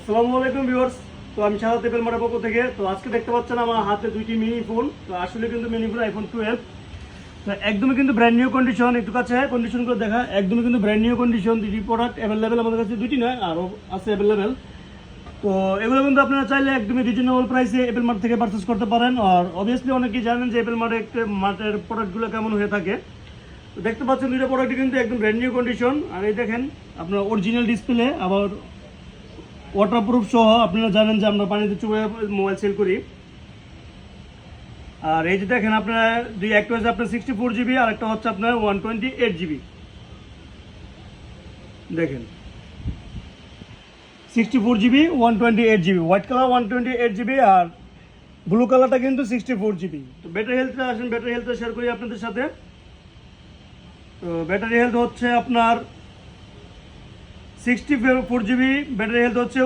আসসালামু আলাইকুম ভিউয়ার্স। তো আমি শাহাদাত এপেল মার্টের পক্ষ থেকে। তো আজকে দেখতে পাচ্ছেন আমার হাতে দুইটি মিনি ফোন। তো আসলে কিন্তু মিনি ফোন আইফোন 12। তো একদমই কিন্তু ব্র্যান্ড নিউ কন্ডিশন। একটু কাছে কন্ডিশনগুলো দেখা, একদমই কিন্তু ব্র্যান্ড নিউ কন্ডিশন। দুটি প্রোডাক্ট অ্যাভেলেবেল আমাদের কাছে, দুটি নয় আরও আছে অ্যাভেলেবেল। তো এগুলো কিন্তু আপনারা চাইলে একদমই রিজনেবল প্রাইসে এপেল মার্ট থেকে পারচেস করতে পারেন। আর অবভিয়াসলি অনেকেই জানেন যে এপেল মার্টের প্রোডাক্টগুলো কেমন হয়ে থাকে। তো দেখতে পাচ্ছেন দুটো প্রোডাক্টই কিন্তু একদম ব্র্যান্ড নিউ কন্ডিশন। আর এই দেখেন আপনার অরিজিনাল ডিসপ্লে, আবার ওয়াটারপ্রুফ সহ। আপনারা জানেন যে আমরা পানিতে চুবে মোবাইল সেল করি। আর এই যে দেখেন আপনার একটা হচ্ছে আপনার 64 GB আর একটা হচ্ছে আপনার 128 GB। দেখেন 64 GB 128 GB, white colour 128 GB, আর ব্লু কালারটা কিন্তু 64 GB। তো ব্যাটারি হেলথে আসেন, ব্যাটারি হেলথ শেয়ার করি আপনাদের সাথে। তো ব্যাটারি হেলথ হচ্ছে আপনার 64 GB, ব্যাটারি হেলথ হচ্ছে